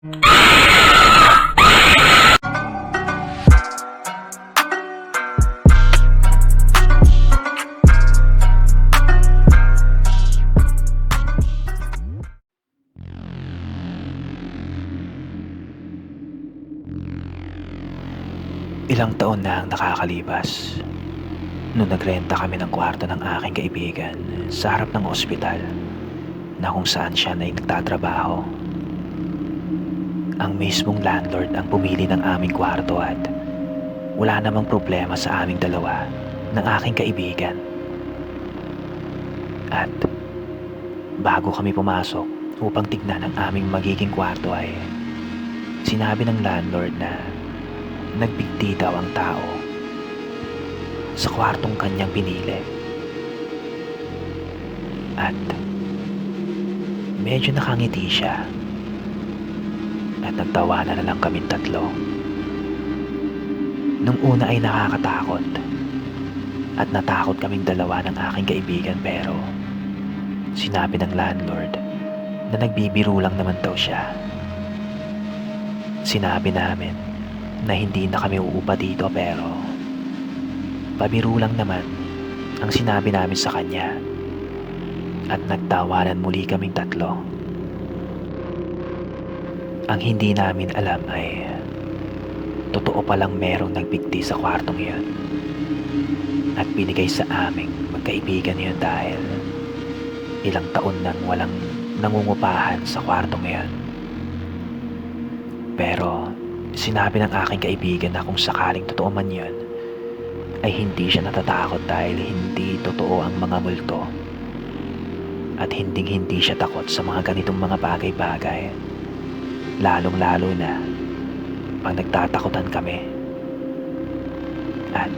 Ilang taon na ang nakakalipas nung nagrenta kami ng kwarto ng aking kaibigan sa harap ng ospital na kung saan siya na nagtatrabaho. Ang mismong landlord ang pumili ng aming kwarto at wala namang problema sa aming dalawa ng aking kaibigan. At bago kami pumasok upang tignan ang aming magiging kwarto ay sinabi ng landlord na nagbigti daw ang tao sa kwartong kanyang pinili. At medyo nakangiti siya at nagtawanan na lang kaming tatlo. Nung una ay nakakatakot at natakot kaming dalawa ng aking kaibigan, pero sinabi ng landlord na nagbibiro lang naman daw siya. Sinabi namin na hindi na kami uupa dito, pero pabiro lang naman ang sinabi namin sa kanya, at nagtawanan muli kaming tatlo. Ang hindi namin alam ay totoo palang merong nagbigti sa kwartong iyon at binigay sa aming magkaibigan yun dahil ilang taon nang walang nangungupahan sa kwartong iyon. Pero sinabi ng aking kaibigan na kung sakaling totoo man yun, ay hindi siya natatakot dahil hindi totoo ang mga multo at hindi siya takot sa mga ganitong mga bagay-bagay, lalong lalo na pag nagtatakutan kami. At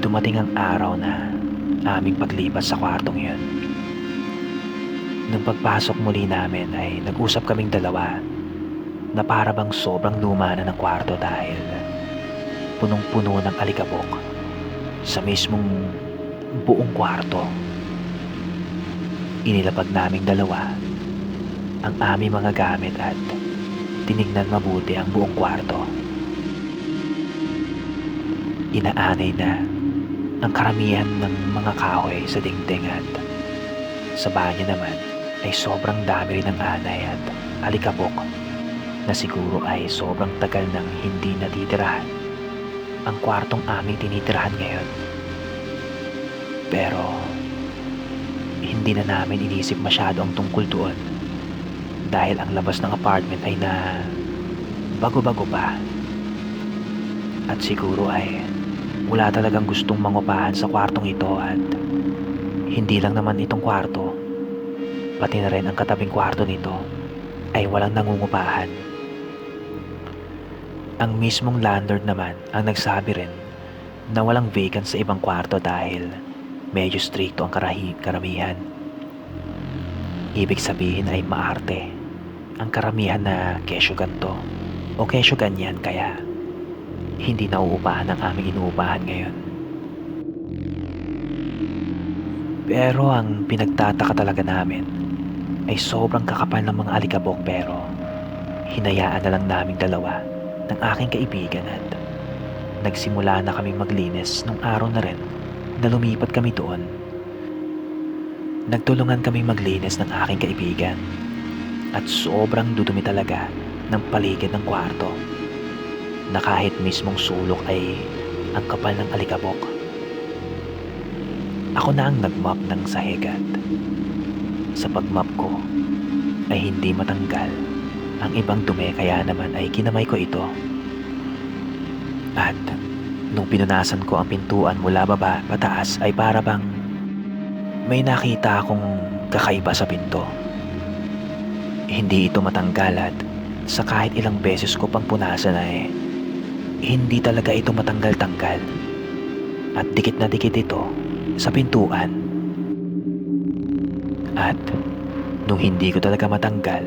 dumating ang araw na aming paglipat sa kwartong yun. Nung pagpasok muli namin ay nag-usap kaming dalawa na para bang sobrang luma na ng kwarto dahil punong-puno ng alikabok sa mismong buong kwarto. Inilapag naming dalawa ang aming mga gamit at tinignan mabuti ang buong kwarto. Inaanay na ang karamihan ng mga kahoy sa dingding at sa banyo naman ay sobrang dami rin ng anay at alikabok na siguro ay sobrang tagal nang hindi natitirahan ang kwartong aming tinitirahan ngayon. Pero hindi na namin inisip masyado ang tungkol doon dahil ang labas ng apartment ay na bago-bago pa. At siguro ay wala talagang gustong mangupahan sa kwartong ito, at hindi lang naman itong kwarto, pati na rin ang katabing kwarto nito ay walang nangungupahan. Ang mismong landlord naman ang nagsabi rin na walang vacant sa ibang kwarto dahil medyo stricto ang karamihan. Ibig sabihin ay maarte ang karamihan na kesyo ganto o kesyo ganyan, kaya hindi nauupahan ang aming inuupahan ngayon. Pero ang pinagtataka talaga namin ay sobrang kakapal ng mga alikabok, pero hinayaan na lang naming dalawa ng aking kaibigan at nagsimula na kaming maglinis nung araw na rin na lumipat kami doon. Nagtulungan kaming maglinis ng aking kaibigan at sobrang dudumi talaga ng paligid ng kwarto na kahit mismong sulok ay ang kapal ng alikabok. Ako na ang nagmop ng sahig at sa pagmop ko ay hindi matanggal ang ibang dumi, kaya naman ay kinamay ko ito. At nung pinunasan ko ang pintuan mula baba pataas ay para bang may nakita akong kakaiba sa pinto. Hindi ito matanggal at sa kahit ilang beses ko pang punasan ay hindi talaga ito matanggal-tanggal. At dikit na dikit ito sa pintuan. At nung hindi ko talaga matanggal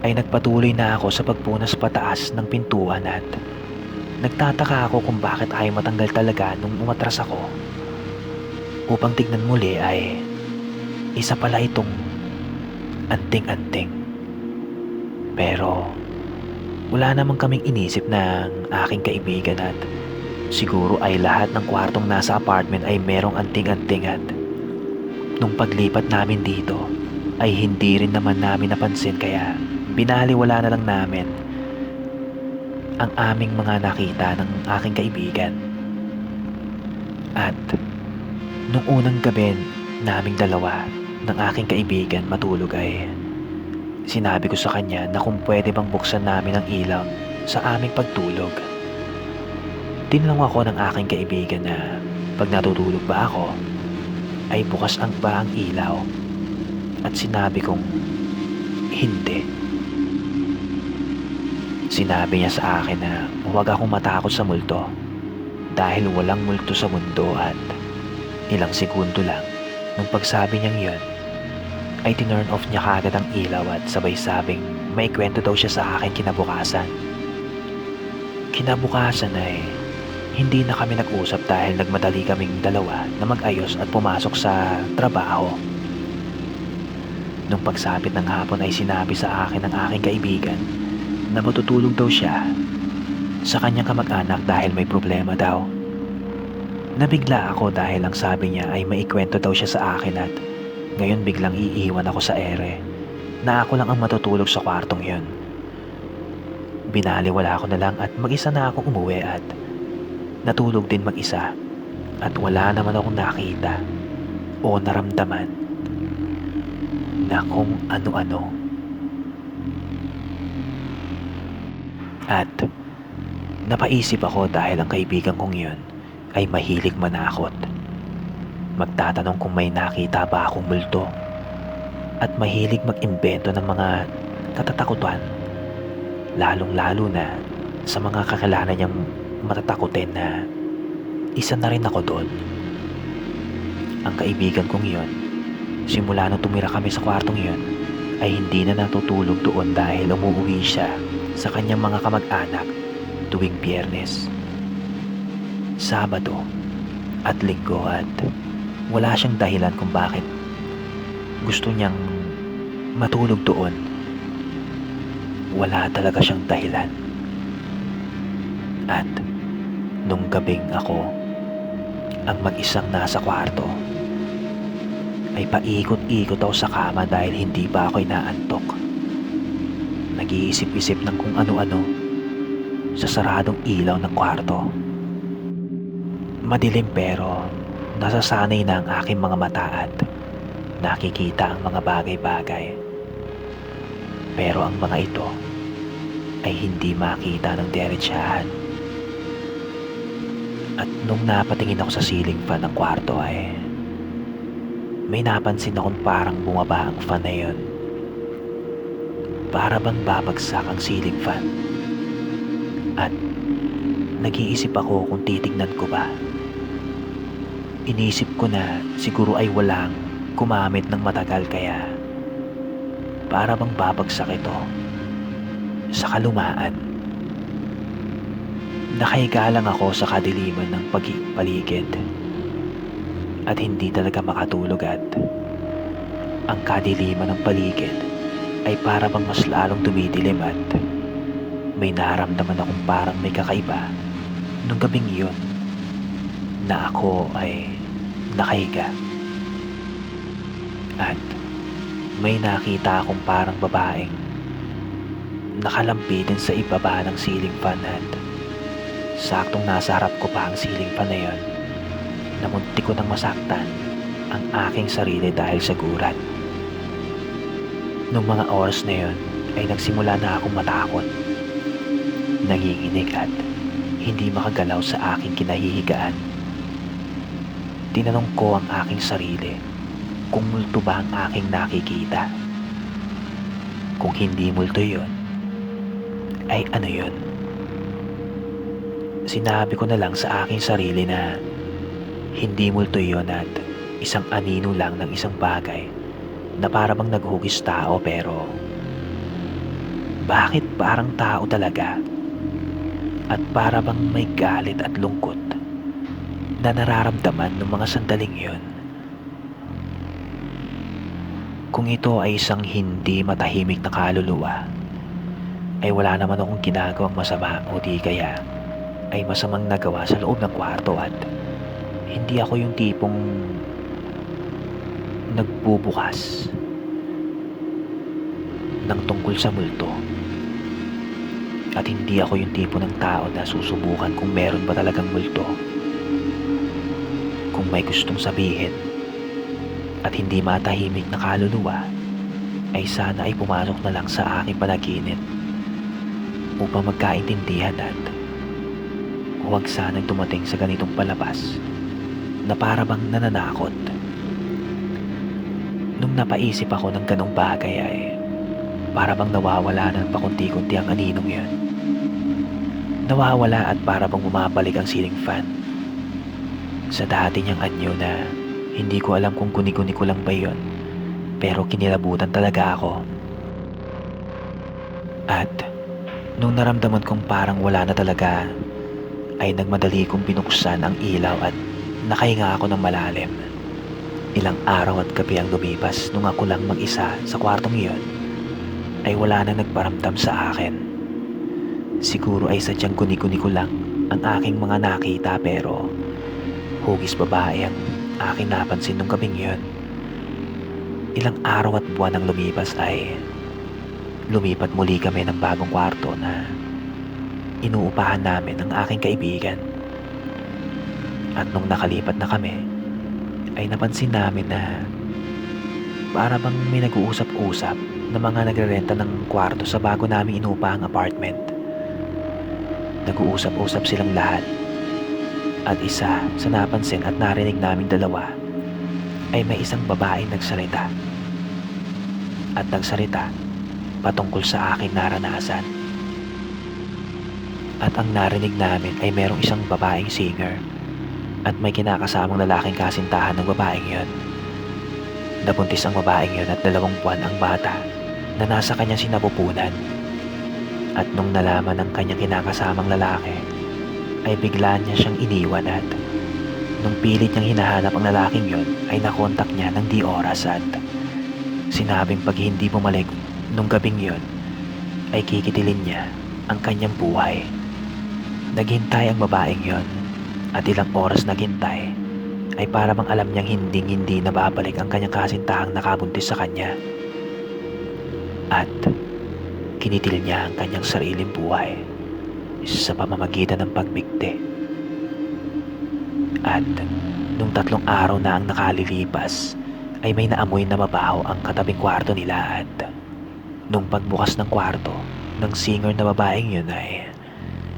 ay nagpatuloy na ako sa pagpunas pataas ng pintuan at nagtataka ako kung bakit ayaw matanggal talaga nung umatras ako. Upang tignan muli ay isa pala itong anting-anting. Pero Wala naman kaming inisip ng aking kaibigan at siguro ay lahat ng kwartong nasa apartment ay merong anting-anting at nung paglipat namin dito ay hindi rin naman namin napansin kaya binaliwala na lang namin ang aming mga nakita ng aking kaibigan. At nung unang gabi naming dalawa ng aking kaibigan matulog ay sinabi ko sa kanya na kung pwede bang buksan namin ang ilaw sa aming pagtulog. Tinanong ako ng aking kaibigan na pag natutulog ba ako ay bukas ang ba ang ilaw at sinabi kong hindi. Sinabi niya sa akin na huwag akong matakot sa multo dahil walang multo sa mundo at ilang segundo lang nung pagsabi niyang yun ay tinurn off niya kaagad ang ilaw at sabay sabing may kwento daw siya sa akin kinabukasan. Kinabukasan ay hindi na kami nag-usap dahil nagmadali kaming dalawa na mag-ayos at pumasok sa trabaho. Nung pagsapit ng hapon ay sinabi sa akin ng aking kaibigan na matutulog daw siya sa kanyang kamag-anak dahil may problema daw. Nabigla ako dahil ang sabi niya ay maikwento daw siya sa akin at ngayon biglang iiwan ako sa ere na ako lang ang matutulog sa kwartong yun. Binaliwala ko na lang at mag-isa na akong umuwi at natulog din mag-isa at wala naman akong nakita o naramdaman na kung ano-ano. At napaisip ako dahil ang kaibigan kong yun ay mahilig manakot. Magtatanong kung may nakita ba akong multo at mahilig mag-imbento ng mga katatakutan, lalong-lalo na sa mga kakilala niyang matatakutin na isa na rin ako doon. Ang kaibigan kong yun, simula nung tumira kami sa kwartong yun, ay hindi na natutulog doon dahil umuwi siya sa kanyang mga kamag-anak tuwing Biyernes, Sabado at Linggo at wala siyang dahilan kung bakit gusto niyang matulog doon. Wala talaga siyang dahilan. At nung gabing ako ang mag-isang nasa kwarto ay paikot-ikot ako sa kama dahil hindi pa ako inaantok. Nag-iisip-isip ng kung ano-ano sa saradong ilaw ng kwarto. Madilim pero nasasanay na ang aking mga mata at nakikita ang mga bagay-bagay. Pero ang mga ito ay hindi makita ng diretsahan. At nung napatingin ako sa ceiling fan ng kwarto ay may napansin akong parang bumaba ang fan na yun. Para bang babagsak ang ceiling fan. At nag-iisip ako kung titignan ko ba. Inisip ko na siguro ay walang gumamit ng matagal kaya para bang babagsak ito sa kalumaan. Nakahiga lang ako sa kadiliman ng paligid at hindi talaga makatulog at ang kadiliman ng paligid ay para bang mas lalong dumidilim at may naramdaman akong parang may kakaiba nung gabing yun na ako ay nakahiga. At may nakita akong parang babaeng nakalambitin sa ibaba ng ceiling fan at saktong nasa harap ko pa ang ceiling fan na yun na muntik ko nang masaktan ang aking sarili dahil sa gulat. Nung mga oras na yun ay nagsimula na akong matakot, nanginginig at hindi makagalaw sa aking kinahihigaan. Tinanong ko ang aking sarili kung multo ba ang aking nakikita. Kung hindi multo yun, ay ano yun? Sinabi ko na lang sa aking sarili na hindi multo yun at isang anino lang ng isang bagay na para bang naghugis tao pero bakit parang tao talaga? At para bang may galit at lungkot na nararamdaman ng mga sandaling yun. Kung ito ay isang hindi matahimik na kaluluwa, ay wala naman akong ginagawang masama o di kaya ay masamang nagawa sa loob ng kwarto at hindi ako yung tipong nagbubukas ng tungkol sa multo. At hindi ako yung tipo ng tao na susubukan kung meron ba talagang multo. Kung may gustong sabihin at hindi matahimik na kaluluwa, ay sana ay pumasok na lang sa aking panaginip upang magkaintindihan at huwag sanang dumating sa ganitong palabas na para bang nananakot. Nung napaisip ako ng ganong bagay ay para bang nawawala na ng pakunti-kunti ang aninong yun. Nawawala at para bang bumabalik ang ceiling fan sa dati niyang anyo na hindi ko alam kung guni-guni ko lang ba yun, pero kinilabutan talaga ako. At nung naramdaman kong parang wala na talaga, ay nagmadali kong binuksan ang ilaw at nakahinga ako ng malalim. Ilang araw at gabi ang lumipas nung ako lang mag-isa sa kwartong iyon, ay wala na nagparamdam sa akin. Siguro ay sadyang guni-guni ko lang ang aking mga nakita, pero hugis babae ang aking napansin nung gabing yun. Ilang araw at buwan ang lumipas ay lumipat muli kami ng bagong kwarto na inuupahan namin ng aking kaibigan. At nung nakalipat na kami, ay napansin namin na para bang may nag-uusap-usap na mga nagrerenta ng kwarto sa bago naming inupahang apartment. Nag-uusap-usap silang lahat. At isa sa napansin at narinig naming dalawa ay may isang babaeng nagsalita. At nagsalita patungkol sa aking naranasan. At ang narinig namin ay merong isang babaeng singer at may kinakasamang lalaking kasintahan ng babaeng yon. Nabuntis ang babaeng yon at 2 buwan ang bata na nasa kanyang sinapupunan. At nung nalaman ng kanyang kinakasamang lalaki, ay bigla niya siyang iniwan at nung pilit niyang hinahanap ang lalaking yon, ay nakontak niya ng di oras at sinabing pag hindi bumalik nung gabing yon, ay kikitilin niya ang kanyang buhay. Naghintay ang babaeng yon at ilang oras naghintay ay para bang alam niyang hindi na babalik ang kanyang kasintahang nakabuntis sa kanya. At kinitil niya ang kanyang sariling buhay sa pamamagitan ng pagbigti. At nung 3 araw na ang nakalilipas ay may naamoy na mabaho ang katabing kwarto nila. At nung pagbukas ng kwarto ng singer na babaeng yun ay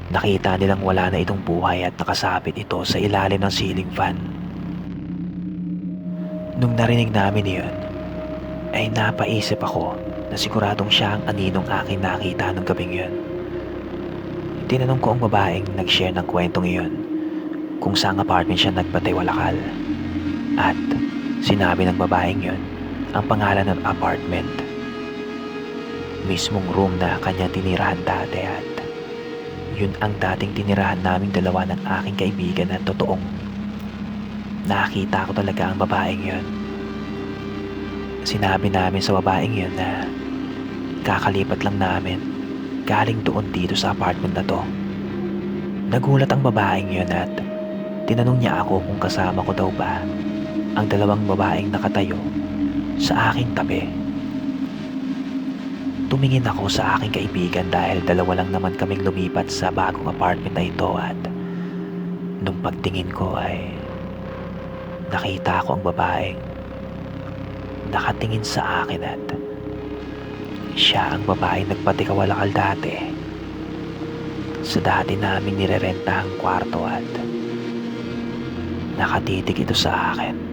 nakita nilang wala na itong buhay at nakasabit ito sa ilalim ng ceiling fan. Nung narinig namin yun ay napaisip ako na siguradong siya ang aninong aking nakita nung gabing yun. Tinanong ko ang babaeng nag-share ng kwentong iyon kung saang apartment siya nagpatiwalakal. At sinabi ng babaeng yun ang pangalan ng apartment. Mismong room na kanya tinirahan dati at yun ang dating tinirahan naming dalawa ng aking kaibigan at totoong nakita ko talaga ang babaeng yun. Sinabi namin sa babaeng yun na kakalipat lang namin galing doon dito sa apartment na to. Nagulat ang babaeng yun at tinanong niya ako kung kasama ko daw ba ang 2 babaeng nakatayo sa aking tabi. Tumingin ako sa aking kaibigan dahil 2 lang naman kaming lumipat sa bagong apartment na ito. At nung pagtingin ko ay nakita ko ang babaeng nakatingin sa akin at siya ang babaeng nagpatikawalakal dati sa dati naming nirerentahang kwarto at nakatitig ito sa akin.